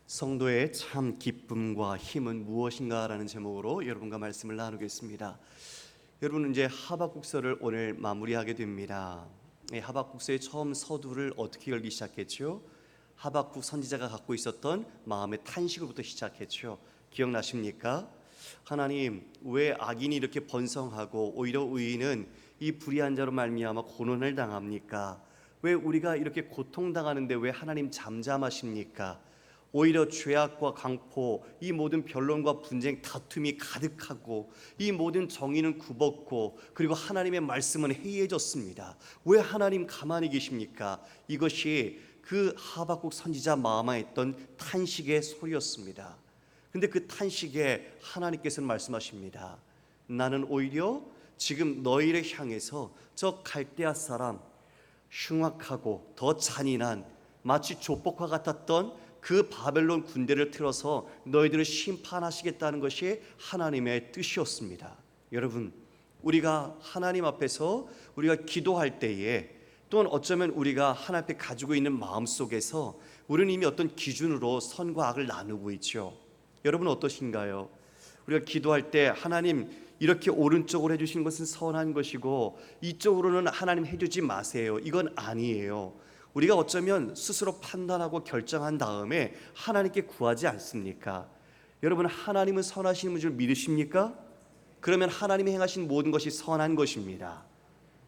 성도의 참 기쁨과 힘은 무엇인가라는 제목으로 여러분과 말씀을 나누겠습니다. 여러분은 이제 하박국서를 오늘 마무리하게 됩니다. 하박국서의 처음 서두를 어떻게 열기 시작했죠? 하박국 선지자가 갖고 있었던 마음의 탄식으로부터 시작했죠. 기억나십니까? 하나님, 왜 악인이 이렇게 번성하고 오히려 의인은 이 불의한 자로 말미암아 고난을 당합니까? 왜 우리가 이렇게 고통당하는데 왜 하나님 잠잠하십니까? 오히려 죄악과 강포, 이 모든 변론과 분쟁, 다툼이 가득하고 이 모든 정의는 굽었고 그리고 하나님의 말씀은 해이해졌습니다. 왜 하나님 가만히 계십니까? 이것이 그 하박국 선지자 마음에 있던 탄식의 소리였습니다. 근데 그 탄식에 하나님께서는 말씀하십니다. 나는 오히려 지금 너희를 향해서 저 갈대아 사람 흉악하고 더 잔인한 마치 조폭과 같았던 그 바벨론 군대를 틀어서 너희들을 심판하시겠다는 것이 하나님의 뜻이었습니다. 여러분, 우리가 하나님 앞에서 우리가 기도할 때에 또는 어쩌면 우리가 하나님 앞에 가지고 있는 마음 속에서 우리는 이미 어떤 기준으로 선과 악을 나누고 있죠. 여러분 어떠신가요? 우리가 기도할 때 하나님 이렇게 오른쪽으로 해주신 것은 선한 것이고 이쪽으로는 하나님 해주지 마세요, 이건 아니에요. 우리가 어쩌면 스스로 판단하고 결정한 다음에 하나님께 구하지 않습니까? 여러분, 하나님은 선하신 줄 믿으십니까? 그러면 하나님이 행하신 모든 것이 선한 것입니다.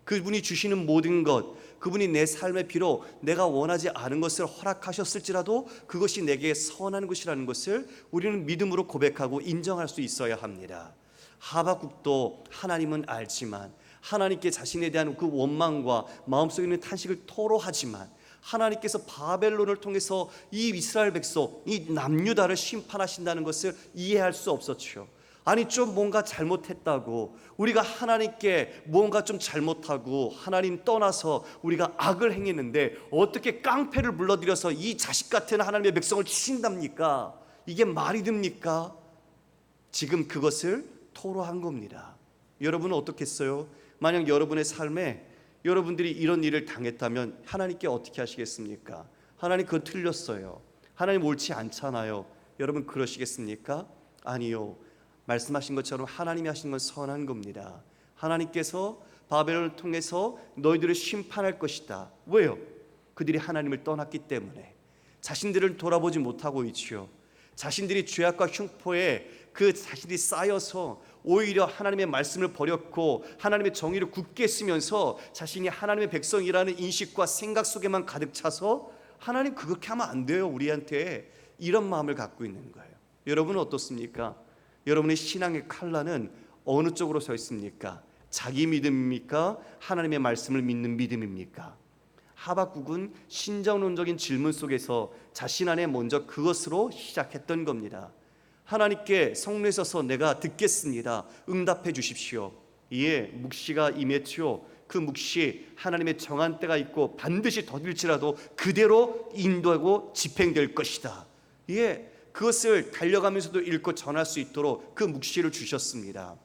그분이 주시는 모든 것, 그분이 내 삶의 비록 내가 원하지 않은 것을 허락하셨을지라도 그것이 내게 선한 것이라는 것을 우리는 믿음으로 고백하고 인정할 수 있어야 합니다. 하박국도 하나님은 알지만 하나님께 자신에 대한 그 원망과 마음속에 있는 탄식을 토로하지만 하나님께서 바벨론을 통해서 이 이스라엘 백성, 이 남유다를 심판하신다는 것을 이해할 수 없었죠. 아니, 좀 뭔가 잘못했다고, 우리가 하나님께 뭔가 좀 잘못하고 하나님 떠나서 우리가 악을 행했는데 어떻게 깡패를 불러들여서 이 자식 같은 하나님의 백성을 치신답니까? 이게 말이 됩니까? 지금 그것을 토로한 겁니다. 여러분은 어떻겠어요? 만약 여러분의 삶에 여러분들이 이런 일을 당했다면 하나님께 어떻게 하시겠습니까? 하나님 그거 틀렸어요, 하나님 옳지 않잖아요. 여러분 그러시겠습니까? 아니요. 말씀하신 것처럼 하나님이 하신 건 선한 겁니다. 하나님께서 바벨론을 통해서 너희들을 심판할 것이다. 왜요? 그들이 하나님을 떠났기 때문에. 자신들을 돌아보지 못하고 있지요. 자신들이 죄악과 흉포에 그 자신이 쌓여서 오히려 하나님의 말씀을 버렸고 하나님의 정의를 굳게 쓰면서 자신이 하나님의 백성이라는 인식과 생각 속에만 가득 차서 하나님 그렇게 하면 안 돼요, 우리한테, 이런 마음을 갖고 있는 거예요. 여러분은 어떻습니까? 여러분의 신앙의 칼라는 어느 쪽으로 서 있습니까? 자기 믿음입니까? 하나님의 말씀을 믿는 믿음입니까? 하박국은 신정론적인 질문 속에서 자신 안에 먼저 그것으로 시작했던 겁니다. 하나님께 성례에 서서 내가 듣겠습니다, 응답해 주십시오. 이에 묵시가 임했죠. 그 묵시, 하나님의 정한 때가 있고 반드시 더딜지라도 그대로 인도하고 집행될 것이다. 이에 그것을 달려가면서도 읽고 전할 수 있도록 그 묵시를 주셨습니다.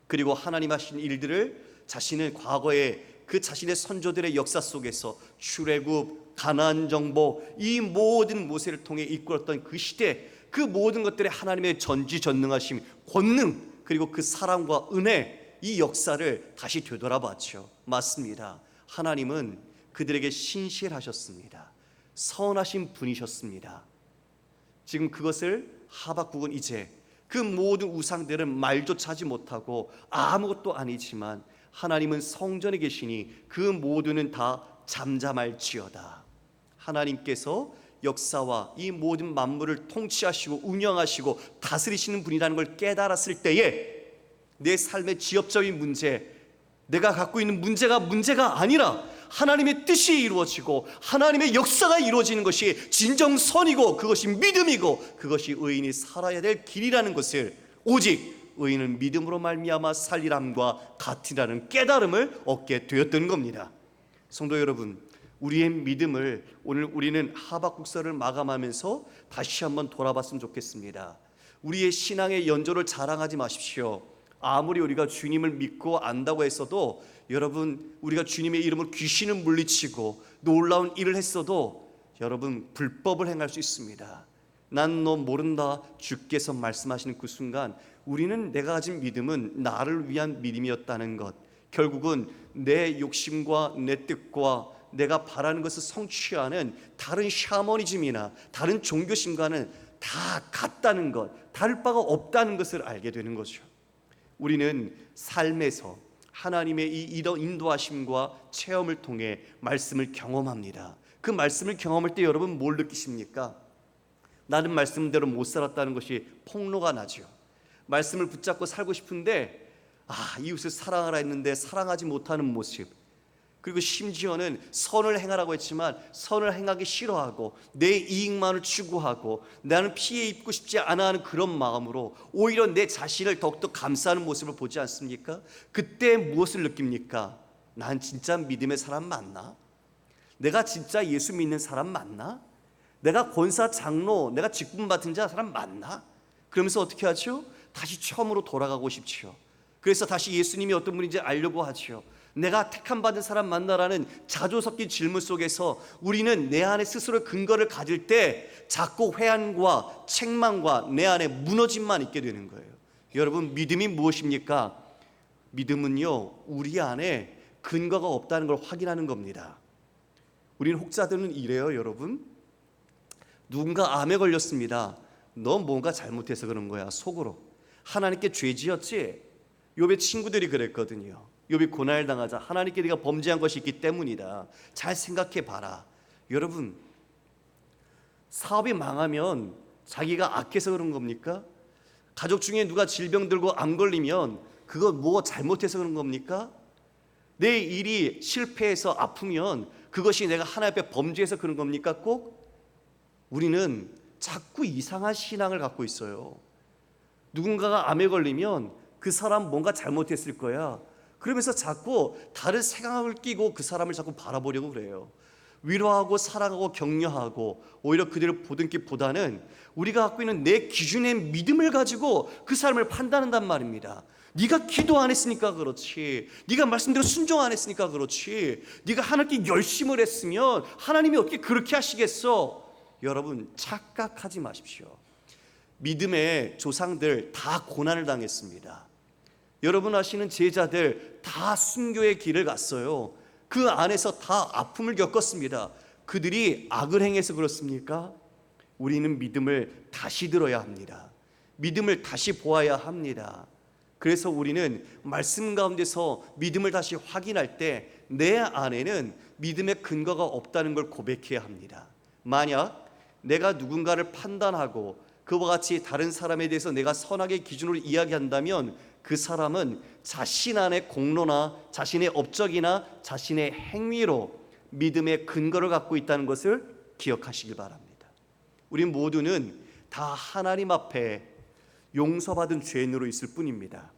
그리고 하나님 하신 일들을 자신의 과거에 그 자신의 선조들의 역사 속에서 출애굽, 가나안 정복, 이 모든 모세를 통해 이끌었던 그 시대, 그 모든 것들의 하나님의 전지전능하심, 권능, 그리고 그 사랑과 은혜, 이 역사를 다시 되돌아봤죠. 맞습니다. 하나님은 그들에게 신실하셨습니다. 선하신 분이셨습니다. 지금 그것을 하박국은 이제 그 모든 우상들은 말조차 하지 못하고 아무것도 아니지만 하나님은 성전에 계시니 그 모두는 다 잠잠할지어다. 하나님께서 역사와 이 모든 만물을 통치하시고 운영하시고 다스리시는 분이라는 걸 깨달았을 때에 내 삶의 지엽적인 문제, 내가 갖고 있는 문제가 아니라 하나님의 뜻이 이루어지고 하나님의 역사가 이루어지는 것이 진정선이고 그것이 믿음이고 그것이 의인이 살아야 될 길이라는 것을, 오직 의인은 믿음으로 말미암아 살리람과 같으라는 깨달음을 얻게 되었던 겁니다. 성도 여러분, 우리의 믿음을 오늘 우리는 하박국서를 마감하면서 다시 한번 돌아봤으면 좋겠습니다. 우리의 신앙의 연조를 자랑하지 마십시오. 아무리 우리가 주님을 믿고 안다고 했어도, 여러분, 우리가 주님의 이름으로 귀신을 물리치고 놀라운 일을 했어도 여러분 불법을 행할 수 있습니다. 난 너 모른다 주께서 말씀하시는 그 순간 우리는 내가 가진 믿음은 나를 위한 믿음이었다는 것, 결국은 내 욕심과 내 뜻과 내가 바라는 것을 성취하는 다른 샤머니즘이나 다른 종교심과는 다 같다는 것, 다를 바가 없다는 것을 알게 되는 거죠. 우리는 삶에서 하나님의 이 인도하심과 체험을 통해 말씀을 경험합니다. 그 말씀을 경험할 때 여러분 뭘 느끼십니까? 나는 말씀대로 못 살았다는 것이 폭로가 나죠. 말씀을 붙잡고 살고 싶은데 이웃을 사랑하라 했는데 사랑하지 못하는 모습, 그리고 심지어는 선을 행하라고 했지만 선을 행하기 싫어하고 내 이익만을 추구하고 나는 피해 입고 싶지 않아 하는 그런 마음으로 오히려 내 자신을 더욱더 감싸는 모습을 보지 않습니까? 그때 무엇을 느낍니까? 난 진짜 믿음의 사람 맞나? 내가 진짜 예수 믿는 사람 맞나? 내가 권사 장로, 내가 직분 맡은 자 사람 맞나? 그러면서 어떻게 하죠? 다시 처음으로 돌아가고 싶지요. 그래서 다시 예수님이 어떤 분인지 알려고 하죠. 내가 택함 받은 사람 맞나라는 자조 섞인 질문 속에서 우리는 내 안에 스스로 근거를 가질 때 자꾸 회한과 책망과 내 안에 무너짐만 있게 되는 거예요. 여러분, 믿음이 무엇입니까? 믿음은요, 우리 안에 근거가 없다는 걸 확인하는 겁니다. 우리는 혹자들은 이래요. 여러분, 누군가 암에 걸렸습니다. 너 뭔가 잘못해서 그런 거야. 속으로 하나님께 죄 지었지? 욥의 친구들이 그랬거든요. 욥이 고난을 당하자 하나님께 네가 범죄한 것이 있기 때문이다. 잘 생각해 봐라. 여러분, 사업이 망하면 자기가 악해서 그런 겁니까? 가족 중에 누가 질병 들고 암 걸리면 그거 뭐 잘못해서 그런 겁니까? 내 일이 실패해서 아프면 그것이 내가 하나님 앞에 범죄해서 그런 겁니까? 꼭? 우리는 자꾸 이상한 신앙을 갖고 있어요. 누군가가 암에 걸리면 그 사람 뭔가 잘못했을 거야. 그러면서 자꾸 다른 생각을 끼고 그 사람을 자꾸 바라보려고 그래요. 위로하고 사랑하고 격려하고 오히려 그들을 보듬기보다는 우리가 갖고 있는 내 기준의 믿음을 가지고 그 사람을 판단한단 말입니다. 네가 기도 안 했으니까 그렇지, 네가 말씀대로 순종 안 했으니까 그렇지, 네가 하나님께 열심을 했으면 하나님이 어떻게 그렇게 하시겠어? 여러분, 착각하지 마십시오. 믿음의 조상들 다 고난을 당했습니다. 여러분 아시는 제자들 다 순교의 길을 갔어요. 그 안에서 다 아픔을 겪었습니다. 그들이 악을 행해서 그렇습니까? 우리는 믿음을 다시 들어야 합니다. 믿음을 다시 보아야 합니다. 그래서 우리는 말씀 가운데서 믿음을 다시 확인할 때 내 안에는 믿음의 근거가 없다는 걸 고백해야 합니다. 만약 내가 누군가를 판단하고 그와 같이 다른 사람에 대해서 내가 선악의 기준으로 이야기한다면 그 사람은 자신 안의 공로나 자신의 업적이나 자신의 행위로 믿음의 근거를 갖고 있다는 것을 기억하시길 바랍니다. 우리 모두는 다 하나님 앞에 용서받은 죄인으로 있을 뿐입니다.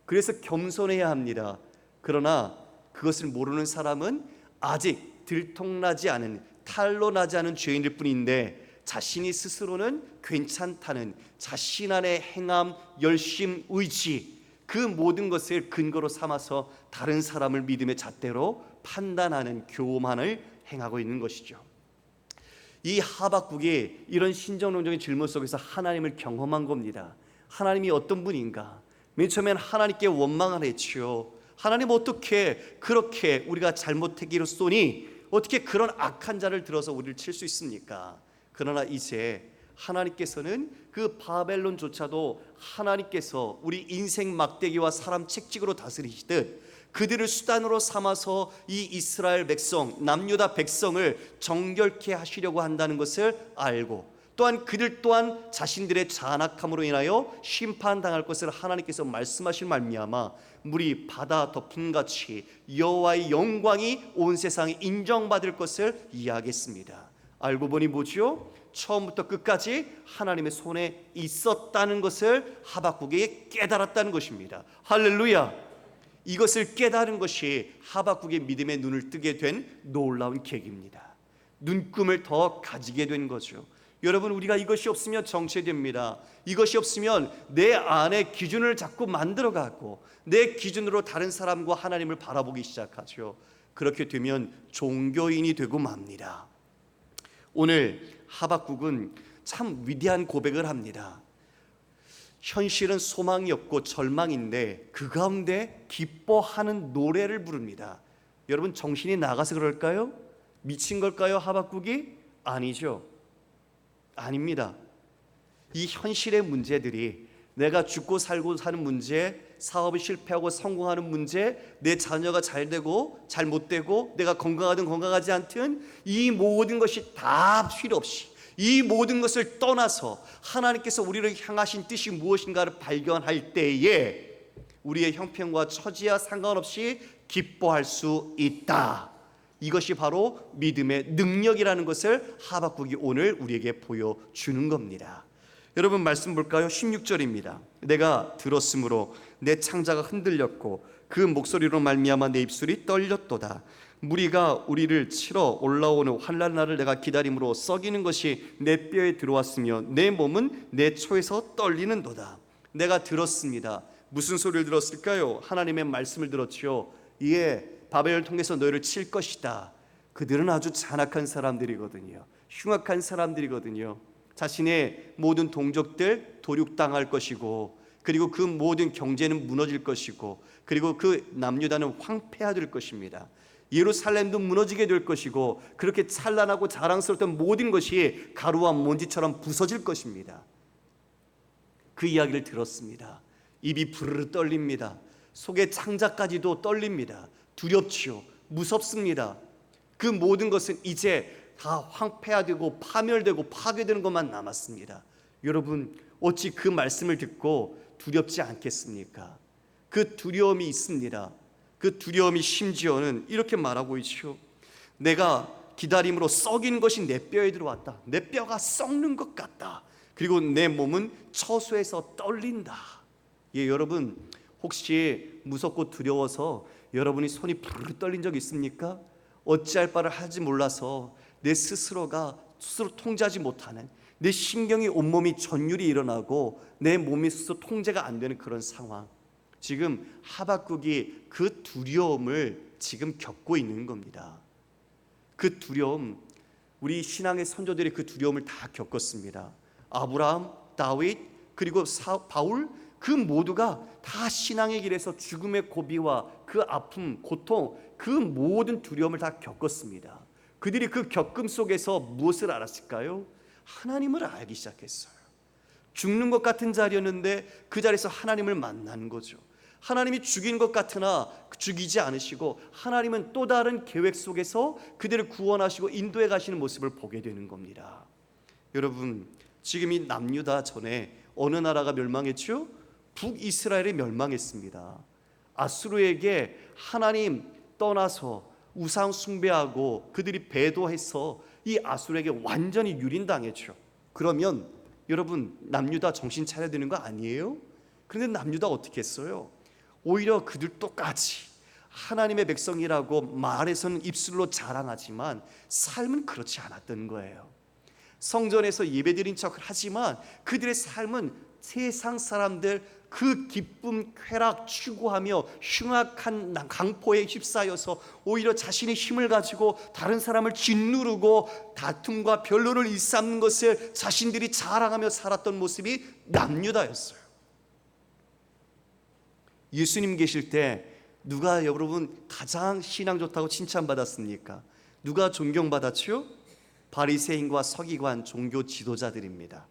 그래서 겸손해야 합니다. 그러나 그것을 모르는 사람은 아직 들통나지 않은, 탈로 나지 않은 죄인일 뿐인데 자신이 스스로는 괜찮다는 자신 안의 행함, 열심, 의지, 그 모든 것을 근거로 삼아서 다른 사람을 믿음의 잣대로 판단하는 교만을 행하고 있는 것이죠. 이 하박국이 이런 신정론적인 질문 속에서 하나님을 경험한 겁니다. 하나님이 어떤 분인가? 맨 처음엔 하나님께 원망을 했지요. 하나님, 어떻게 그렇게 우리가 잘못하기로 쏘니 어떻게 그런 악한 자를 들어서 우리를 칠 수 있습니까? 그러나 이제 하나님께서는 그 바벨론조차도 하나님께서 우리 인생 막대기와 사람 책찍으로 다스리시듯 그들을 수단으로 삼아서 이 이스라엘 백성, 남유다 백성을 정결케 하시려고 한다는 것을 알고, 또한 그들 또한 자신들의 잔악함으로 인하여 심판당할 것을 하나님께서 말씀하실 말미암아 물이 바다 덮음같이 여호와의 영광이 온 세상에 인정받을 것을 이야기했습니다. 알고 보니 뭐지요? 처음부터 끝까지 하나님의 손에 있었다는 것을 하박국이 깨달았다는 것입니다. 할렐루야! 이것을 깨달은 것이 하박국의 믿음의 눈을 뜨게 된 놀라운 계기입니다. 눈금을 더 가지게 된 거죠. 여러분, 우리가 이것이 없으면 정체됩니다. 이것이 없으면 내 안에 기준을 자꾸 만들어가고 내 기준으로 다른 사람과 하나님을 바라보기 시작하죠. 그렇게 되면 종교인이 되고 맙니다. 오늘 하박국은 참 위대한 고백을 합니다. 현실은 소망이 없고 절망인데 그 가운데 기뻐하는 노래를 부릅니다. 여러분, 정신이 나가서 그럴까요? 미친 걸까요? 하박국이? 아니죠. 아닙니다. 이 현실의 문제들이, 내가 죽고 살고 사는 문제, 사업이 실패하고 성공하는 문제, 내 자녀가 잘 되고 잘 못 되고, 내가 건강하든 건강하지 않든, 이 모든 것이 다 필요 없이, 이 모든 것을 떠나서 하나님께서 우리를 향하신 뜻이 무엇인가를 발견할 때에 우리의 형편과 처지와 상관없이 기뻐할 수 있다. 이것이 바로 믿음의 능력이라는 것을 하박국이 오늘 우리에게 보여주는 겁니다. 여러분, 말씀 볼까요? 16절입니다. 내가 들었으므로 내 창자가 흔들렸고 그 목소리로 말미암아 내 입술이 떨렸도다. 무리가 우리를 치러 올라오는 환난 날을 내가 기다림으로 썩이는 것이 내 뼈에 들어왔으며 내 몸은 내 초에서 떨리는도다. 내가 들었습니다. 무슨 소리를 들었을까요? 하나님의 말씀을 들었죠. 이에 바벨을 통해서 너희를 칠 것이다. 그들은 아주 잔악한 사람들이거든요. 흉악한 사람들이거든요. 자신의 모든 동족들 도륙당할 것이고, 그리고 그 모든 경제는 무너질 것이고, 그리고 그 남유다는 황폐화될 것입니다. 예루살렘도 무너지게 될 것이고, 그렇게 찬란하고 자랑스러웠던 모든 것이 가루와 먼지처럼 부서질 것입니다. 그 이야기를 들었습니다. 입이 부르르 떨립니다. 속의 창자까지도 떨립니다. 두렵지요. 무섭습니다. 그 모든 것은 이제 다 황폐화되고 파멸되고 파괴되는 것만 남았습니다. 여러분, 어찌 그 말씀을 듣고 두렵지 않겠습니까? 그 두려움이 있습니다. 그 두려움이 심지어는 이렇게 말하고 있죠. 내가 기다림으로 썩인 것이 내 뼈에 들어왔다. 내 뼈가 썩는 것 같다. 그리고 내 몸은 처소에서 떨린다. 예, 여러분, 혹시 무섭고 두려워서 여러분이 손이 부르르 떨린 적 있습니까? 어찌할 바를 하지 몰라서 내 스스로가 스스로 통제하지 못하는, 내 신경이 온몸이 전율이 일어나고 내 몸이 스스로 통제가 안 되는 그런 상황. 지금 하박국이 그 두려움을 지금 겪고 있는 겁니다. 그 두려움, 우리 신앙의 선조들이 그 두려움을 다 겪었습니다. 아브라함, 다윗, 그리고 바울, 그 모두가 다 신앙의 길에서 죽음의 고비와 그 아픔, 고통, 그 모든 두려움을 다 겪었습니다. 그들이 그 겪음 속에서 무엇을 알았을까요? 하나님을 알기 시작했어요. 죽는 것 같은 자리였는데 그 자리에서 하나님을 만난 거죠. 하나님이 죽인 것 같으나 죽이지 않으시고, 하나님은 또 다른 계획 속에서 그들을 구원하시고 인도해 가시는 모습을 보게 되는 겁니다. 여러분, 지금 이 남유다 전에 어느 나라가 멸망했죠? 북이스라엘이 멸망했습니다. 아수르에게 하나님 떠나서 우상 숭배하고 그들이 배도해서 이 아수르에게 완전히 유린당했죠. 그러면 여러분, 남유다 정신 차려야 되는 거 아니에요? 그런데 남유다 어떻게 했어요? 오히려 그들 똑같이 하나님의 백성이라고 말해서는 입술로 자랑하지만 삶은 그렇지 않았던 거예요. 성전에서 예배드린 척을 하지만 그들의 삶은 세상 사람들 그 기쁨, 쾌락 추구하며 흉악한 강포에 휩싸여서 오히려 자신의 힘을 가지고 다른 사람을 짓누르고 다툼과 변론을 일삼는 것을 자신들이 자랑하며 살았던 모습이 남유다였어요. 예수님 계실 때 누가 여러분 가장 신앙 좋다고 칭찬받았습니까? 누가 존경받았죠? 바리새인과 서기관, 종교 지도자들입니다.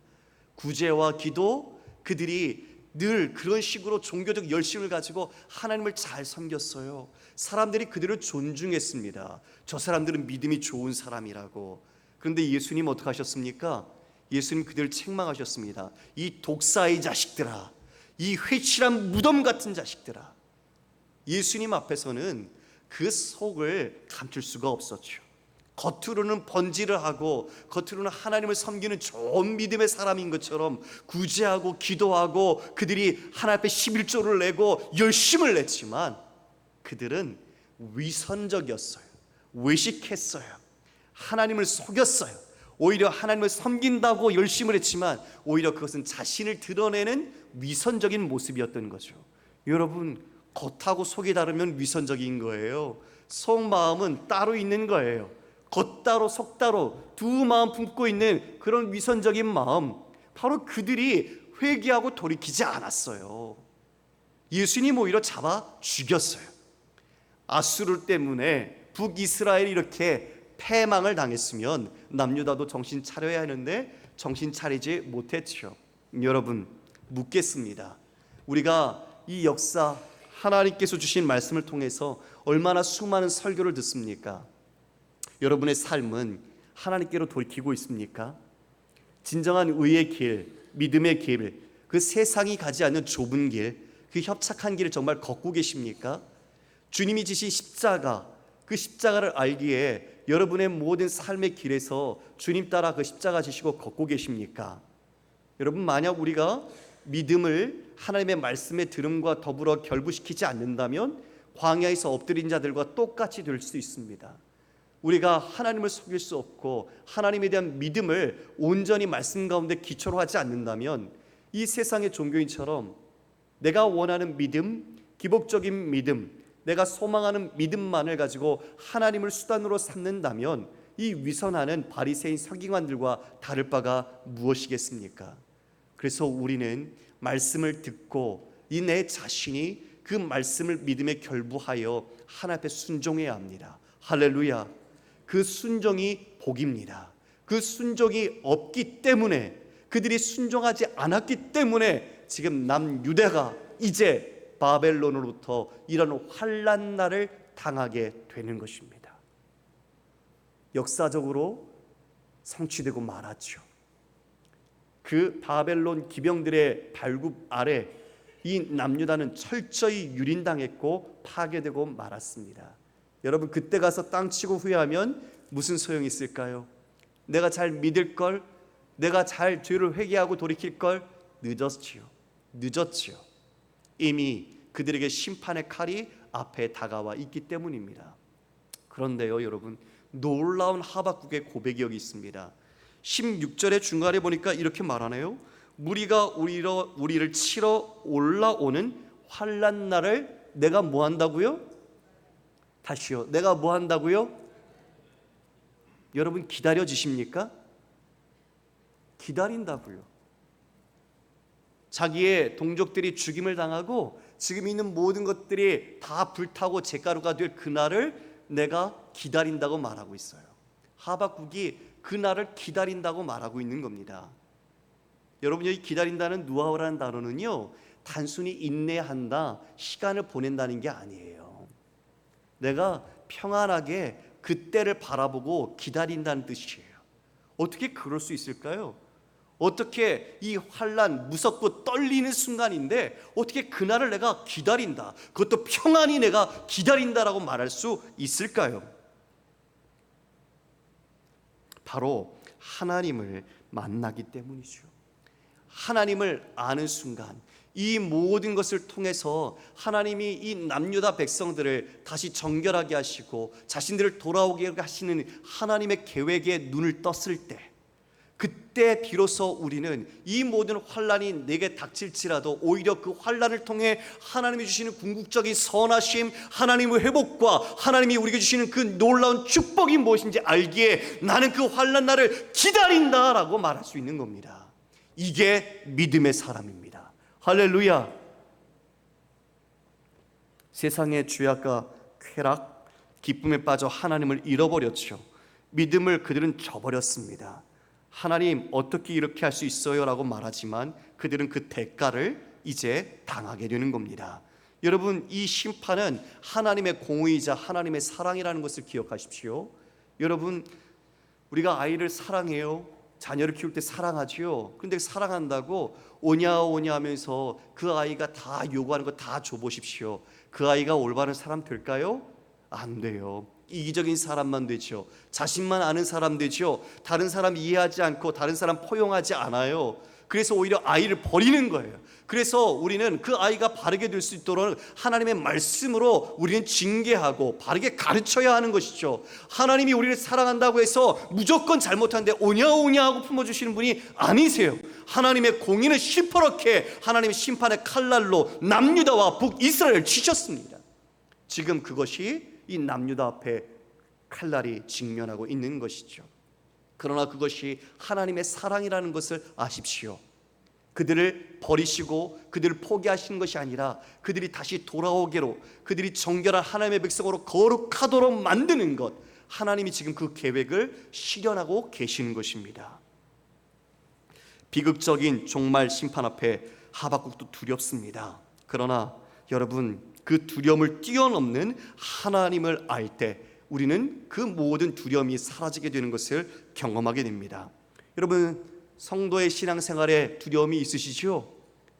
구제와 기도, 그들이 늘 그런 식으로 종교적 열심을 가지고 하나님을 잘 섬겼어요. 사람들이 그들을 존중했습니다. 저 사람들은 믿음이 좋은 사람이라고. 그런데 예수님 어떻게 하셨습니까? 예수님 그들을 책망하셨습니다. 이 독사의 자식들아, 이 회칠한 무덤 같은 자식들아. 예수님 앞에서는 그 속을 감출 수가 없었죠. 겉으로는 번지를 하고 겉으로는 하나님을 섬기는 좋은 믿음의 사람인 것처럼 구제하고 기도하고 그들이 하나님 앞에 11조를 내고 열심을 냈지만 그들은 위선적이었어요. 외식했어요. 하나님을 속였어요. 오히려 하나님을 섬긴다고 열심을 했지만 오히려 그것은 자신을 드러내는 위선적인 모습이었던 거죠. 여러분, 겉하고 속이 다르면 위선적인 거예요. 속마음은 따로 있는 거예요. 겉다로 속다로 두 마음 품고 있는 그런 위선적인 마음, 바로 그들이 회개하고 돌이키지 않았어요. 예수님 오히려 잡아 죽였어요. 아수르 때문에 북이스라엘이 이렇게 패망을 당했으면 남유다도 정신 차려야 하는데 정신 차리지 못했죠. 여러분, 묻겠습니다. 우리가 이 역사, 하나님께서 주신 말씀을 통해서 얼마나 수많은 설교를 듣습니까? 여러분의 삶은 하나님께로 돌이키고 있습니까? 진정한 의의 길, 믿음의 길, 그 세상이 가지 않는 좁은 길, 그 협착한 길을 정말 걷고 계십니까? 주님이 지신 십자가, 그 십자가를 알기에 여러분의 모든 삶의 길에서 주님 따라 그 십자가 지시고 걷고 계십니까? 여러분, 만약 우리가 믿음을 하나님의 말씀의 들음과 더불어 결부시키지 않는다면 광야에서 엎드린 자들과 똑같이 될 수 있습니다. 우리가 하나님을 속일 수 없고 하나님에 대한 믿음을 온전히 말씀 가운데 기초로 하지 않는다면 이 세상의 종교인처럼 내가 원하는 믿음, 기복적인 믿음, 내가 소망하는 믿음만을 가지고 하나님을 수단으로 삼는다면 이 위선하는 바리새인 서기관들과 다를 바가 무엇이겠습니까? 그래서 우리는 말씀을 듣고 이 내 자신이 그 말씀을 믿음에 결부하여 하나님 앞에 순종해야 합니다. 할렐루야. 그 순종이 복입니다. 그 순종이 없기 때문에, 그들이 순종하지 않았기 때문에 지금 남유대가 이제 바벨론으로부터 이런 환난날을 당하게 되는 것입니다. 역사적으로 성취되고 말았죠. 그 바벨론 기병들의 발굽 아래 이 남유다는 철저히 유린당했고 파괴되고 말았습니다. 여러분, 그때 가서 땅 치고 후회하면 무슨 소용이 있을까요? 내가 잘 믿을 걸, 내가 잘 죄를 회개하고 돌이킬 걸, 늦었지요. 이미 그들에게 심판의 칼이 앞에 다가와 있기 때문입니다. 그런데요, 여러분, 놀라운 하박국의 고백이 여기 있습니다. 16절의 중간에 보니까 이렇게 말하네요. 무리가 우리를 치러 올라오는 환난 날을 내가 뭐 한다고요? 다시요. 내가 뭐 한다고요? 여러분, 기다려지십니까? 기다린다고요. 자기의 동족들이 죽임을 당하고 지금 있는 모든 것들이 다 불타고 잿가루가 될 그날을 내가 기다린다고 말하고 있어요. 하박국이 그날을 기다린다고 말하고 있는 겁니다. 여러분, 여기 기다린다는 누아우라는 단어는요, 단순히 인내한다, 시간을 보낸다는 게 아니에요. 내가 평안하게 그때를 바라보고 기다린다는 뜻이에요. 어떻게 그럴 수 있을까요? 어떻게 이 환난, 무섭고 떨리는 순간인데 어떻게 그날을 내가 기다린다, 그것도 평안히 내가 기다린다라고 말할 수 있을까요? 바로 하나님을 만나기 때문이죠. 하나님을 아는 순간, 이 모든 것을 통해서 하나님이 이 남유다 백성들을 다시 정결하게 하시고 자신들을 돌아오게 하시는 하나님의 계획에 눈을 떴을 때, 그때 비로소 우리는 이 모든 환난이 내게 닥칠지라도 오히려 그 환난을 통해 하나님이 주시는 궁극적인 선하심, 하나님의 회복과 하나님이 우리에게 주시는 그 놀라운 축복이 무엇인지 알기에 나는 그 환난 날을 기다린다라고 말할 수 있는 겁니다. 이게 믿음의 사람입니다. 할렐루야. 세상의 죄악과 쾌락, 기쁨에 빠져 하나님을 잃어버렸죠. 믿음을 그들은 저버렸습니다. 하나님, 어떻게 이렇게 할 수 있어요? 라고 말하지만 그들은 그 대가를 이제 당하게 되는 겁니다. 여러분, 이 심판은 하나님의 공의이자 하나님의 사랑이라는 것을 기억하십시오. 여러분, 우리가 아이를 사랑해요. 자녀를 키울 때 사랑하지요. 그런데 사랑한다고 오냐 하면서 그 아이가 다 요구하는 거 다 줘보십시오. 그 아이가 올바른 사람 될까요? 안 돼요. 이기적인 사람만 되죠. 자신만 아는 사람 되죠. 다른 사람 이해하지 않고 다른 사람 포용하지 않아요. 그래서 오히려 아이를 버리는 거예요. 그래서 우리는 그 아이가 바르게 될 수 있도록 하나님의 말씀으로 우리는 징계하고 바르게 가르쳐야 하는 것이죠. 하나님이 우리를 사랑한다고 해서 무조건 잘못하는데 오냐 하고 품어주시는 분이 아니세요. 하나님의 공의는 시퍼렇게 하나님의 심판의 칼날로 남유다와 북이스라엘을 치셨습니다. 지금 그것이 이 남유다 앞에 칼날이 직면하고 있는 것이죠. 그러나 그것이 하나님의 사랑이라는 것을 아십시오. 그들을 버리시고 그들을 포기하신 것이 아니라 그들이 다시 돌아오게로, 그들이 정결한 하나님의 백성으로 거룩하도록 만드는 것, 하나님이 지금 그 계획을 실현하고 계시는 것입니다. 비극적인 종말 심판 앞에 하박국도 두렵습니다. 그러나 여러분, 그 두려움을 뛰어넘는 하나님을 알 때 우리는 그 모든 두려움이 사라지게 되는 것을 경험하게 됩니다. 여러분, 성도의 신앙생활에 두려움이 있으시죠?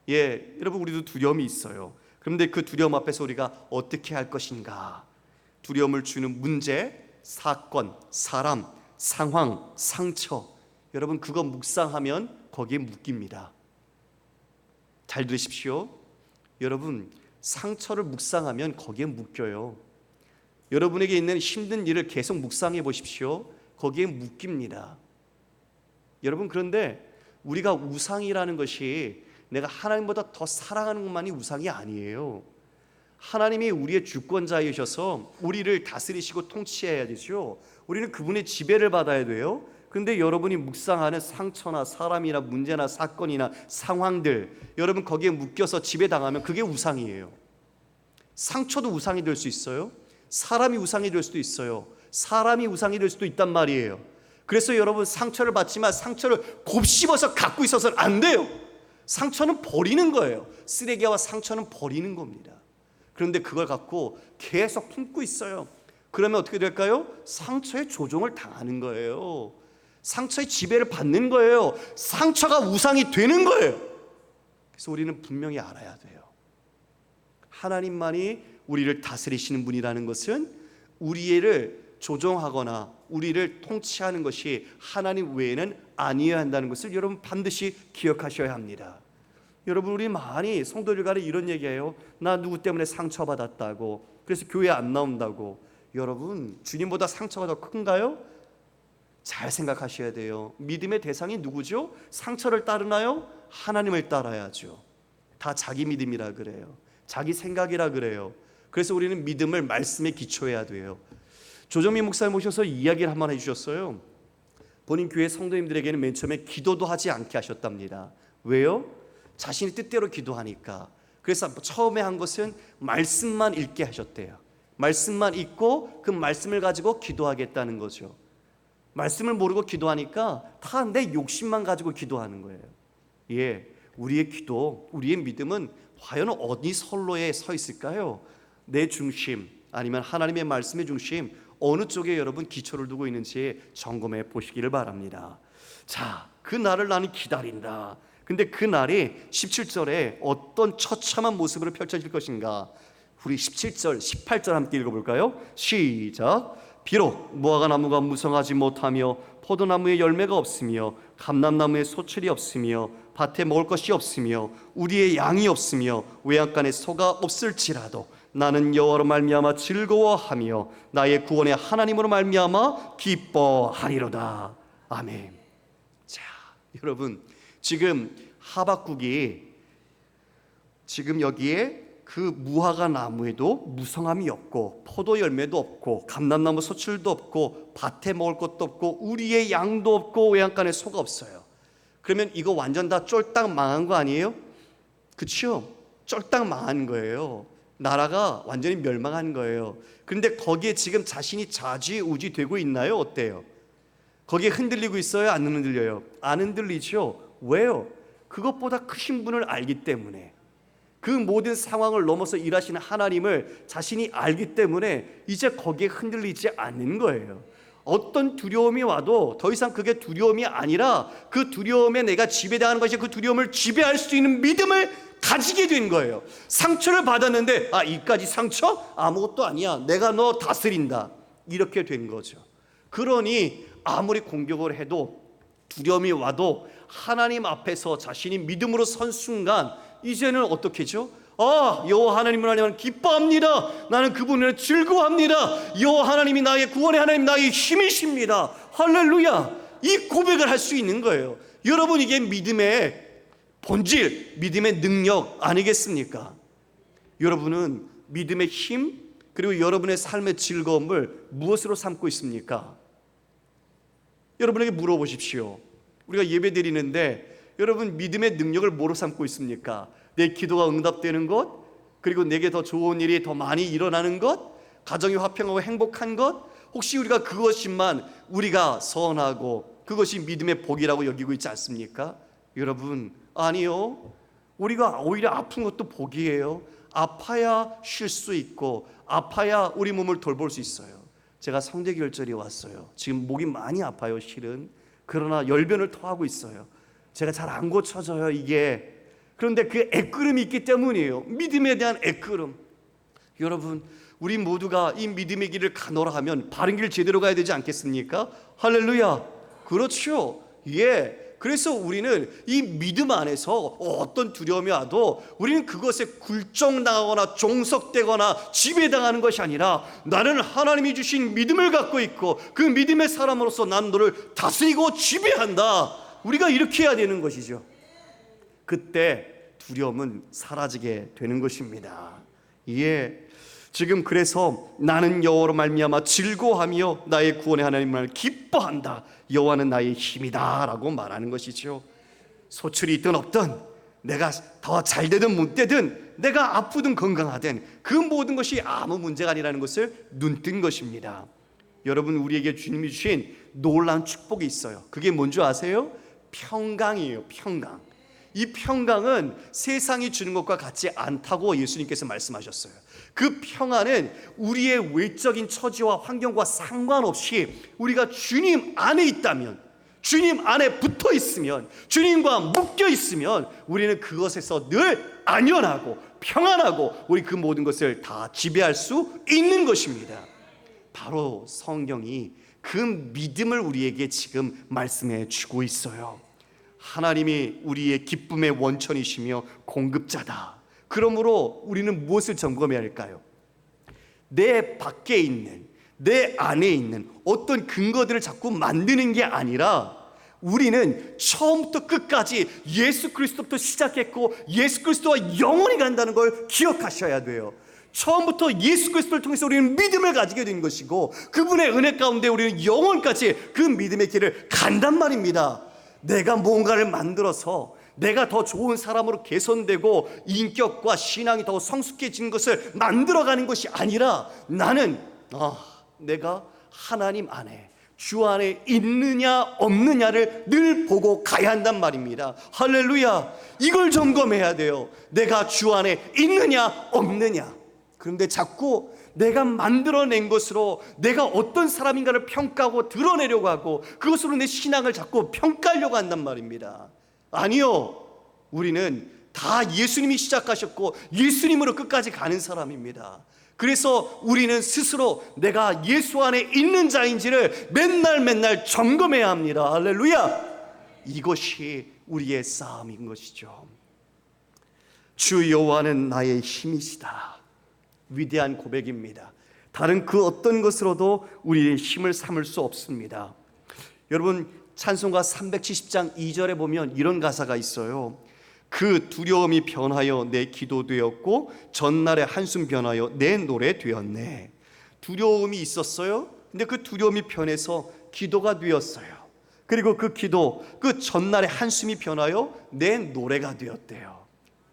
예, 여러분, 우리도 두려움이 있어요. 그런데 그 두려움 앞에서 우리가 어떻게 할 것인가? 두려움을 주는 문제, 사건, 사람, 상황, 상처, 여러분, 그거 묵상하면 거기에 묶입니다. 잘 들으십시오. 여러분, 상처를 묵상하면 거기에 묶여요. 여러분에게 있는 힘든 일을 계속 묵상해 보십시오. 거기에 묶입니다. 여러분, 그런데 우리가 우상이라는 것이 내가 하나님보다 더 사랑하는 것만이 우상이 아니에요. 하나님이 우리의 주권자이셔서 우리를 다스리시고 통치해야 되죠. 우리는 그분의 지배를 받아야 돼요. 그런데 여러분이 묵상하는 상처나 사람이나 문제나 사건이나 상황들, 여러분 거기에 묶여서 지배당하면 그게 우상이에요. 상처도 우상이 될 수 있어요. 사람이 우상이 될 수도 있어요. 사람이 우상이 될 수도 있단 말이에요. 그래서 여러분, 상처를 받지만 상처를 곱씹어서 갖고 있어서는 안 돼요. 상처는 버리는 거예요. 쓰레기와 상처는 버리는 겁니다. 그런데 그걸 갖고 계속 품고 있어요. 그러면 어떻게 될까요? 상처에 조종을 당하는 거예요. 상처의 지배를 받는 거예요. 상처가 우상이 되는 거예요. 그래서 우리는 분명히 알아야 돼요. 하나님만이 우리를 다스리시는 분이라는 것은 우리를 조종하거나 우리를 통치하는 것이 하나님 외에는 아니어야 한다는 것을 여러분 반드시 기억하셔야 합니다. 여러분, 우리 많이 성도들 간에 이런 얘기해요. 나 누구 때문에 상처받았다고, 그래서 교회 안 나온다고. 여러분, 주님보다 상처가 더 큰가요? 잘 생각하셔야 돼요. 믿음의 대상이 누구죠? 상처를 따르나요? 하나님을 따라야죠. 다 자기 믿음이라 그래요. 자기 생각이라 그래요. 그래서 우리는 믿음을 말씀에 기초해야 돼요. 조정민 목사님 오셔서 이야기를 한번 해주셨어요. 본인 교회 성도님들에게는 맨 처음에 기도도 하지 않게 하셨답니다. 왜요? 자신이 뜻대로 기도하니까. 그래서 처음에 한 것은 말씀만 읽게 하셨대요. 말씀만 읽고 그 말씀을 가지고 기도하겠다는 거죠. 말씀을 모르고 기도하니까 다 내 욕심만 가지고 기도하는 거예요. 예, 우리의 기도, 우리의 믿음은 과연 어디 선로에 서 있을까요? 내 중심, 아니면 하나님의 말씀의 중심, 어느 쪽에 여러분 기초를 두고 있는지 점검해 보시기를 바랍니다. 자, 그 날을 나는 기다린다. 근데 그 날이 17절에 어떤 처참한 모습으로 펼쳐질 것인가? 우리 17절, 18절 함께 읽어볼까요? 시작. 비록 무화과 나무가 무성하지 못하며 포도나무에 열매가 없으며 감람나무에 소출이 없으며 밭에 먹을 것이 없으며 우리의 양이 없으며 외양간에 소가 없을지라도 나는 여호와로 말미암아 즐거워하며 나의 구원의 하나님으로 말미암아 기뻐하리로다. 아멘. 자, 여러분, 지금 하박국이 지금 여기에 그 무화과 나무에도 무성함이 없고 포도 열매도 없고 감람나무 소출도 없고 밭에 먹을 것도 없고 우리의 양도 없고 외양간에 소가 없어요. 그러면 이거 완전 다 쫄딱 망한 거 아니에요? 그렇죠? 쫄딱 망한 거예요. 나라가 완전히 멸망한 거예요. 그런데 거기에 지금 자신이 좌지우지 되고 있나요? 어때요? 거기에 흔들리고 있어요? 안 흔들려요? 안 흔들리죠? 왜요? 그것보다 크신 분을 알기 때문에, 그 모든 상황을 넘어서 일하시는 하나님을 자신이 알기 때문에 이제 거기에 흔들리지 않는 거예요. 어떤 두려움이 와도 더 이상 그게 두려움이 아니라 그 두려움에 내가 지배당하는 것이 그 두려움을 지배할 수 있는 믿음을 가지게 된 거예요. 상처를 받았는데 이까지 상처? 아무것도 아니야. 내가 너 다스린다. 이렇게 된 거죠. 그러니 아무리 공격을 해도 두려움이 와도 하나님 앞에서 자신이 믿음으로 선 순간 이제는 어떻게죠? 여호와 하나님을 하나님은 기뻐합니다. 나는 그분을 즐거워합니다. 여호와 하나님이 나의 구원의 하나님, 나의 힘이십니다. 할렐루야. 이 고백을 할 수 있는 거예요. 여러분, 이게 믿음의 본질, 믿음의 능력 아니겠습니까? 여러분은 믿음의 힘, 그리고 여러분의 삶의 즐거움을 무엇으로 삼고 있습니까? 여러분에게 물어보십시오. 우리가 예배 드리는데 여러분 믿음의 능력을 뭐로 삼고 있습니까? 내 기도가 응답되는 것, 그리고 내게 더 좋은 일이 더 많이 일어나는 것, 가정이 화평하고 행복한 것, 혹시 우리가 그것만 우리가 선하고 그것이 믿음의 복이라고 여기고 있지 않습니까? 여러분, 아니요. 우리가 오히려 아픈 것도 복이에요. 아파야 쉴 수 있고 아파야 우리 몸을 돌볼 수 있어요. 제가 성대결절이 왔어요. 지금 목이 많이 아파요, 실은. 그러나 열변을 토하고 있어요. 제가 잘 안 고쳐져요, 이게. 그런데 그 애끓음이 있기 때문이에요. 믿음에 대한 애끓음. 여러분, 우리 모두가 이 믿음의 길을 가노라 하면 바른 길 제대로 가야 되지 않겠습니까? 할렐루야. 그렇죠. 예. 그래서 우리는 이 믿음 안에서 어떤 두려움이 와도 우리는 그것에 굴종당하거나 종속되거나 지배당하는 것이 아니라 나는 하나님이 주신 믿음을 갖고 있고 그 믿음의 사람으로서 난 너를 다스리고 지배한다. 우리가 이렇게 해야 되는 것이죠. 그때 두려움은 사라지게 되는 것입니다. 예. 지금 그래서 나는 여호와로 말미암아 즐거워하며 나의 구원의 하나님을 기뻐한다. 여호와는 나의 힘이다 라고 말하는 것이죠. 소출이 있든 없든, 내가 더 잘되든 못되든, 내가 아프든 건강하든 그 모든 것이 아무 문제가 아니라는 것을 눈뜬 것입니다. 여러분, 우리에게 주님이 주신 놀라운 축복이 있어요. 그게 뭔지 아세요? 평강이에요. 평강. 이 평강은 세상이 주는 것과 같지 않다고 예수님께서 말씀하셨어요. 그 평안은 우리의 외적인 처지와 환경과 상관없이 우리가 주님 안에 있다면, 주님 안에 붙어 있으면, 주님과 묶여 있으면 우리는 그것에서 늘 안연하고 평안하고 우리 그 모든 것을 다 지배할 수 있는 것입니다. 바로 성경이 그 믿음을 우리에게 지금 말씀해 주고 있어요. 하나님이 우리의 기쁨의 원천이시며 공급자다. 그러므로 우리는 무엇을 점검해야 할까요? 내 밖에 있는, 내 안에 있는 어떤 근거들을 자꾸 만드는 게 아니라 우리는 처음부터 끝까지 예수 그리스도부터 시작했고 예수 그리스도와 영원히 간다는 걸 기억하셔야 돼요. 처음부터 예수 그리스도를 통해서 우리는 믿음을 가지게 된 것이고 그분의 은혜 가운데 우리는 영원까지 그 믿음의 길을 간단 말입니다. 내가 뭔가를 만들어서 내가 더 좋은 사람으로 개선되고 인격과 신앙이 더 성숙해지는 것을 만들어가는 것이 아니라 나는 내가 하나님 안에, 주 안에 있느냐 없느냐를 늘 보고 가야 한단 말입니다. 할렐루야. 이걸 점검해야 돼요. 내가 주 안에 있느냐 없느냐. 그런데 자꾸 내가 만들어낸 것으로 내가 어떤 사람인가를 평가하고 드러내려고 하고 그것으로 내 신앙을 자꾸 평가하려고 한단 말입니다. 아니요. 우리는 다 예수님이 시작하셨고 예수님으로 끝까지 가는 사람입니다. 그래서 우리는 스스로 내가 예수 안에 있는 자인지를 맨날 점검해야 합니다. 할렐루야. 이것이 우리의 싸움인 것이죠. 주 여호와는 나의 힘이시다. 위대한 고백입니다. 다른 그 어떤 것으로도 우리의 힘을 삼을 수 없습니다. 여러분, 찬송가 370장 2절에 보면 이런 가사가 있어요. 그 두려움이 변하여 내 기도 되었고 전날의 한숨 변하여 내 노래 되었네. 두려움이 있었어요. 근데 그 두려움이 변해서 기도가 되었어요. 그리고 그 기도, 그 전날의 한숨이 변하여 내 노래가 되었대요.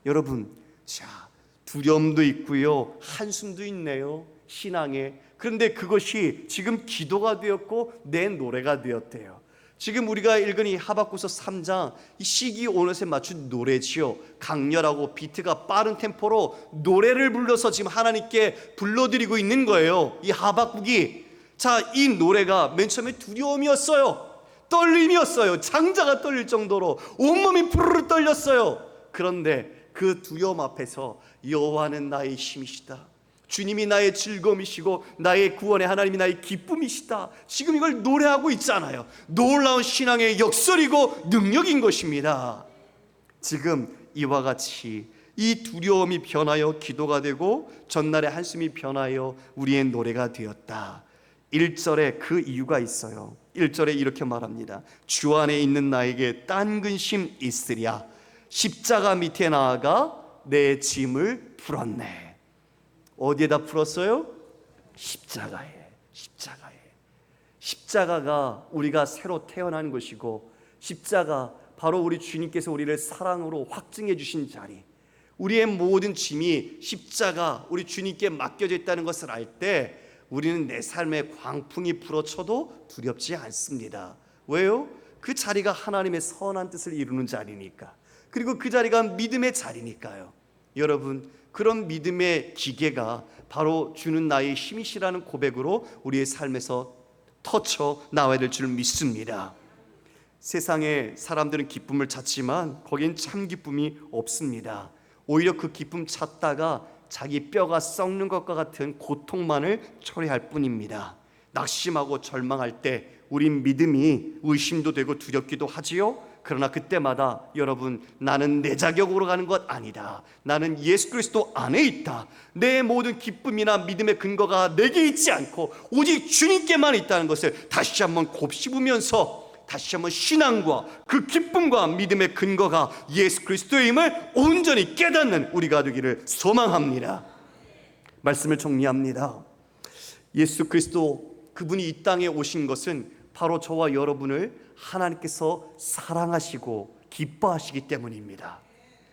여러분, 자, 두려움도 있고요, 한숨도 있네요, 신앙에. 그런데 그것이 지금 기도가 되었고 내 노래가 되었대요. 지금 우리가 읽은 이 하박국서 3장, 이 시기 온롯에 맞춘 노래지요. 강렬하고 비트가 빠른 템포로 노래를 불러서 지금 하나님께 불러드리고 있는 거예요, 이 하박국이. 자, 이 노래가 맨 처음에 두려움이었어요. 떨림이었어요. 장자가 떨릴 정도로 온몸이 부르르 떨렸어요. 그런데 그 두려움 앞에서 여호와는 나의 힘이시다, 주님이 나의 즐거움이시고 나의 구원의 하나님이 나의 기쁨이시다, 지금 이걸 노래하고 있잖아요. 놀라운 신앙의 역설이고 능력인 것입니다. 지금 이와 같이 이 두려움이 변하여 기도가 되고 전날의 한숨이 변하여 우리의 노래가 되었다. 1절에 그 이유가 있어요. 1절에 이렇게 말합니다. 주 안에 있는 나에게 딴 근심 있으랴. 십자가 밑에 나아가 내 짐을 풀었네. 어디에다 풀었어요? 십자가가 우리가 새로 태어난 것이고, 십자가 바로 우리 주님께서 우리를 사랑으로 확증해 주신 자리, 우리의 모든 짐이 십자가 우리 주님께 맡겨져 있다는 것을 알 때 우리는 내 삶의 광풍이 불어쳐도 두렵지 않습니다. 왜요? 그 자리가 하나님의 선한 뜻을 이루는 자리니까, 그리고 그 자리가 믿음의 자리니까요. 여러분, 그런 믿음의 기계가 바로 주는 나의 힘이시라는 고백으로 우리의 삶에서 터쳐 나와야 될 줄 믿습니다. 세상에 사람들은 기쁨을 찾지만 거긴 참 기쁨이 없습니다. 오히려 그 기쁨 찾다가 자기 뼈가 썩는 것과 같은 고통만을 초래할 뿐입니다. 낙심하고 절망할 때 우린 믿음이 의심도 되고 두렵기도 하지요. 그러나 그때마다 여러분, 나는 내 자격으로 가는 것 아니다. 나는 예수 그리스도 안에 있다. 내 모든 기쁨이나 믿음의 근거가 내게 있지 않고 오직 주님께만 있다는 것을 다시 한번 곱씹으면서, 다시 한번 신앙과 그 기쁨과 믿음의 근거가 예수 그리스도임을 온전히 깨닫는 우리가 되기를 소망합니다. 말씀을 정리합니다. 예수 그리스도, 그분이 이 땅에 오신 것은 바로 저와 여러분을 하나님께서 사랑하시고 기뻐하시기 때문입니다.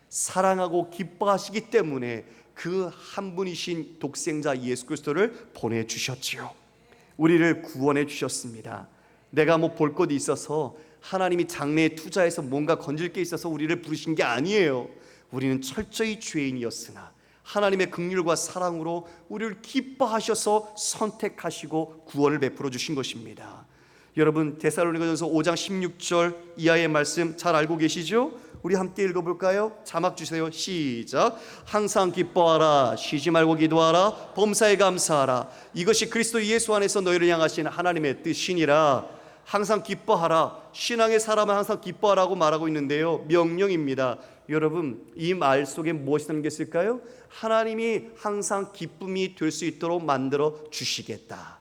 사랑하고 기뻐하시기 때문에 그 한 분이신 독생자 예수 그리스도를 보내주셨지요. 우리를 구원해 주셨습니다. 내가 뭐 볼 것이 있어서, 하나님이 장래에 투자해서 뭔가 건질 게 있어서 우리를 부르신 게 아니에요. 우리는 철저히 죄인이었으나 하나님의 긍휼과 사랑으로 우리를 기뻐하셔서 선택하시고 구원을 베풀어 주신 것입니다. 여러분, 데살로니가전서 5장 16절 이하의 말씀 잘 알고 계시죠? 우리 함께 읽어볼까요? 자막 주세요. 시작. 항상 기뻐하라, 쉬지 말고 기도하라, 범사에 감사하라. 이것이 그리스도 예수 안에서 너희를 향하신 하나님의 뜻이니라. 항상 기뻐하라. 신앙의 사람은 항상 기뻐하라고 말하고 있는데요, 명령입니다. 여러분, 이 말 속에 무엇이 담겨 있을까요? 하나님이 항상 기쁨이 될 수 있도록 만들어 주시겠다.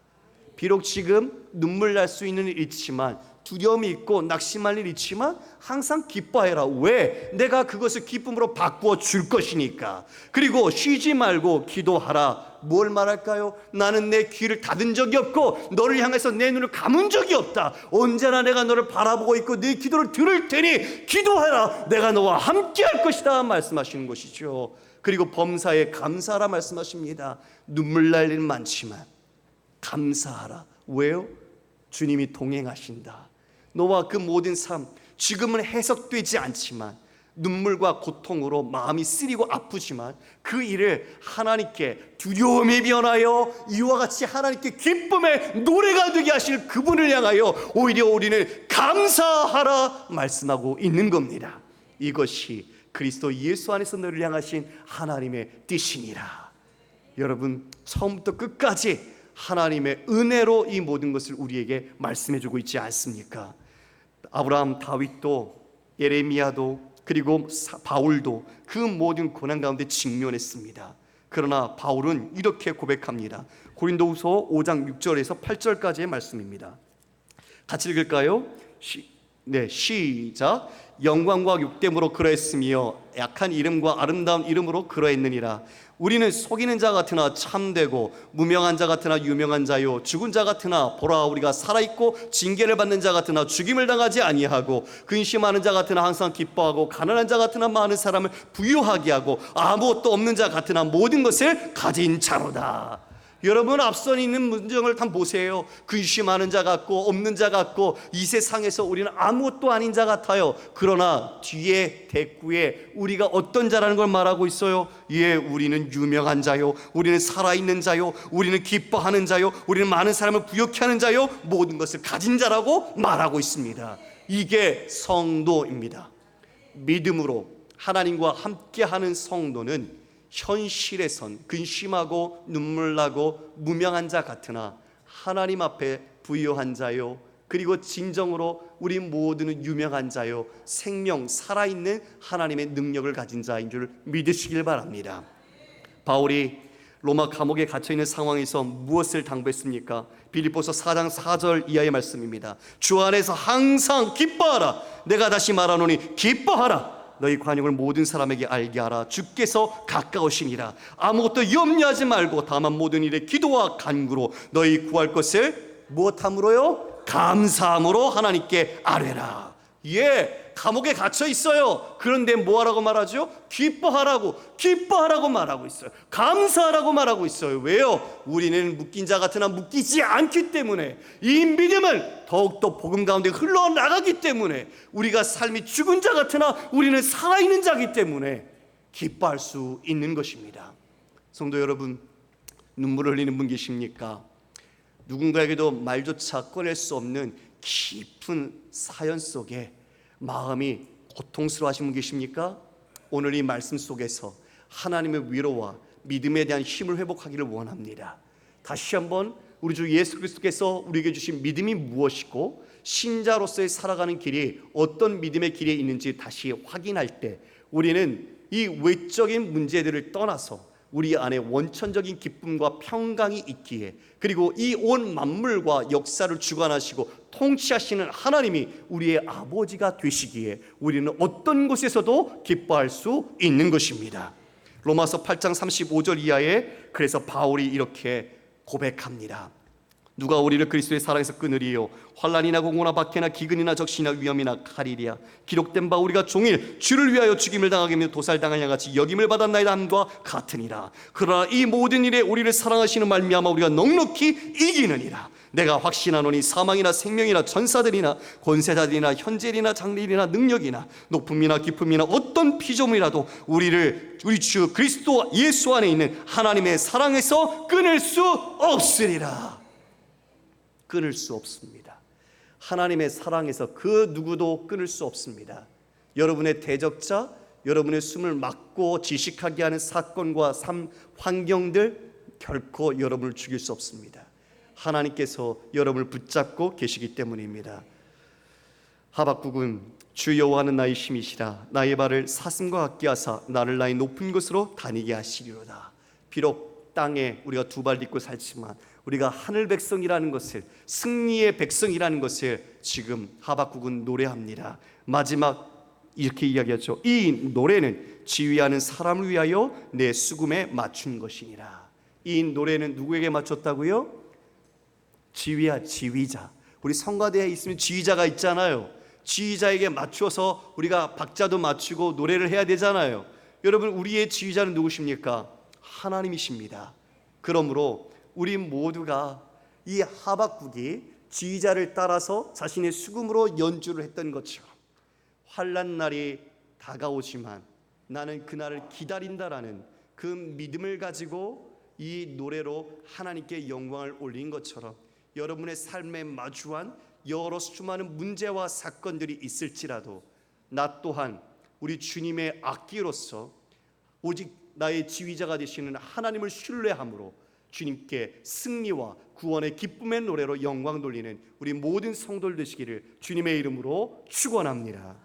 비록 지금 눈물 날 수 있는 일 있지만, 두려움이 있고 낙심할 일 있지만 항상 기뻐해라. 왜? 내가 그것을 기쁨으로 바꾸어 줄 것이니까. 그리고 쉬지 말고 기도하라. 뭘 말할까요? 나는 내 귀를 닫은 적이 없고 너를 향해서 내 눈을 감은 적이 없다. 언제나 내가 너를 바라보고 있고 네 기도를 들을 테니 기도하라. 내가 너와 함께 할 것이다 말씀하시는 것이죠. 그리고 범사에 감사하라 말씀하십니다. 눈물 날 일 많지만 감사하라. 왜요? 주님이 동행하신다. 너와 그 모든 삶, 지금은 해석되지 않지만 눈물과 고통으로 마음이 쓰리고 아프지만 그 일을 하나님께 두려움에 변하여 이와 같이 하나님께 기쁨의 노래가 되게 하실 그분을 향하여 오히려 우리는 감사하라 말씀하고 있는 겁니다. 이것이 그리스도 예수 안에서 너를 향하신 하나님의 뜻이니라. 여러분, 처음부터 끝까지 하나님의 은혜로 이 모든 것을 우리에게 말씀해주고 있지 않습니까? 아브라함, 다윗도, 예레미야도, 그리고 바울도 그 모든 고난 가운데 직면했습니다. 그러나 바울은 이렇게 고백합니다. 고린도후서 5장 6절에서 8절까지의 말씀입니다. 같이 읽을까요? 시작. 영광과 육됨으로 그러했으며 약한 이름과 아름다운 이름으로 그러했느니라. 우리는 속이는 자 같으나 참되고 무명한 자 같으나 유명한 자요, 죽은 자 같으나 보라 우리가 살아있고 징계를 받는 자 같으나 죽임을 당하지 아니하고 근심하는 자 같으나 항상 기뻐하고 가난한 자 같으나 많은 사람을 부유하게 하고 아무것도 없는 자 같으나 모든 것을 가진 자로다. 여러분, 앞선 있는 문장을 다 보세요. 근심하는 자 같고 없는 자 같고 이 세상에서 우리는 아무것도 아닌 자 같아요. 그러나 뒤에 대꾸에 우리가 어떤 자라는 걸 말하고 있어요. 예, 우리는 유명한 자요, 우리는 살아있는 자요, 우리는 기뻐하는 자요, 우리는 많은 사람을 부욕케 하는 자요, 모든 것을 가진 자라고 말하고 있습니다. 이게 성도입니다. 믿음으로 하나님과 함께하는 성도는 현실에선 근심하고 눈물나고 무명한 자 같으나 하나님 앞에 부유한 자요, 그리고 진정으로 우리 모두는 유명한 자요, 생명 살아있는 하나님의 능력을 가진 자인 줄 믿으시길 바랍니다. 바울이 로마 감옥에 갇혀있는 상황에서 무엇을 당부했습니까? 빌립보서 4장 4절 이하의 말씀입니다. 주 안에서 항상 기뻐하라. 내가 다시 말하노니 기뻐하라. 너희 관용을 모든 사람에게 알게 하라. 주께서 가까우시니라. 아무것도 염려하지 말고 다만 모든 일에 기도와 간구로 너희 구할 것을 무엇함으로요? 감사함으로 하나님께 아뢰라. 감옥에 갇혀 있어요. 그런데 뭐하라고 말하죠? 기뻐하라고 말하고 있어요. 감사하라고 말하고 있어요. 왜요? 우리는 묶인 자 같으나 묶이지 않기 때문에, 이 믿음은 더욱더 복음 가운데 흘러나가기 때문에, 우리가 삶이 죽은 자 같으나 우리는 살아있는 자이기 때문에 기뻐할 수 있는 것입니다. 성도 여러분, 눈물 흘리는 분 계십니까? 누군가에게도 말조차 꺼낼 수 없는 깊은 사연 속에 마음이 고통스러워하신 분 계십니까? 오늘 이 말씀 속에서 하나님의 위로와 믿음에 대한 힘을 회복하기를 원합니다. 다시 한번 우리 주 예수 그리스도께서 우리에게 주신 믿음이 무엇이고 신자로서의 살아가는 길이 어떤 믿음의 길에 있는지 다시 확인할 때, 우리는 이 외적인 문제들을 떠나서 우리 안에 원천적인 기쁨과 평강이 있기에, 그리고 이 온 만물과 역사를 주관하시고 통치하시는 하나님이 우리의 아버지가 되시기에 우리는 어떤 곳에서도 기뻐할 수 있는 것입니다. 로마서 8장 35절 이하에 그래서 바울이 이렇게 고백합니다. 누가 우리를 그리스도의 사랑에서 끊으리요? 환난이나 공고나 박해나 기근이나 적신이나 위험이나 칼이랴. 기록된 바 우리가 종일 주를 위하여 죽임을 당하며 도살당한 양같이 여김을 받았나이다 함과 같으니라. 그러나 이 모든 일에 우리를 사랑하시는 말미암아 우리가 넉넉히 이기느니라. 내가 확신하노니 사망이나 생명이나 전사들이나 권세자들이나 현재이나 장래이나 능력이나 높음이나 깊음이나 어떤 피조물이라도 우리 주 그리스도 예수 안에 있는 하나님의 사랑에서 끊을 수 없으리라. 끊을 수 없습니다. 하나님의 사랑에서 그 누구도 끊을 수 없습니다. 여러분의 대적자, 여러분의 숨을 막고 지식하게 하는 사건과 삶 환경들 결코 여러분을 죽일 수 없습니다. 하나님께서 여러분을 붙잡고 계시기 때문입니다. 하박국은 주 여호와는 나의 힘이시라. 나의 발을 사슴과 같게 하사 나를 나의 높은 곳으로 다니게 하시리로다. 비록 땅에 우리가 두 발 딛고 살지만 우리가 하늘 백성이라는 것을, 승리의 백성이라는 것을 지금 하박국은 노래합니다. 마지막 이렇게 이야기하죠. 이 노래는 지휘하는 사람을 위하여 내 수금에 맞춘 것이니라. 이 노래는 누구에게 맞췄다고요? 지휘자. 우리 성가대에 있으면 지휘자가 있잖아요. 지휘자에게 맞춰서 우리가 박자도 맞추고 노래를 해야 되잖아요. 여러분, 우리의 지휘자는 누구십니까? 하나님이십니다. 그러므로 우리 모두가 이 하박국이 지휘자를 따라서 자신의 수금으로 연주를 했던 것처럼 환난 날이 다가오지만 나는 그날을 기다린다라는 그 믿음을 가지고 이 노래로 하나님께 영광을 올린 것처럼, 여러분의 삶에 마주한 여러 수많은 문제와 사건들이 있을지라도 나 또한 우리 주님의 악기로서 오직 나의 지휘자가 되시는 하나님을 신뢰함으로 주님께 승리와 구원의 기쁨의 노래로 영광 돌리는 우리 모든 성도들 되시기를 주님의 이름으로 축원합니다.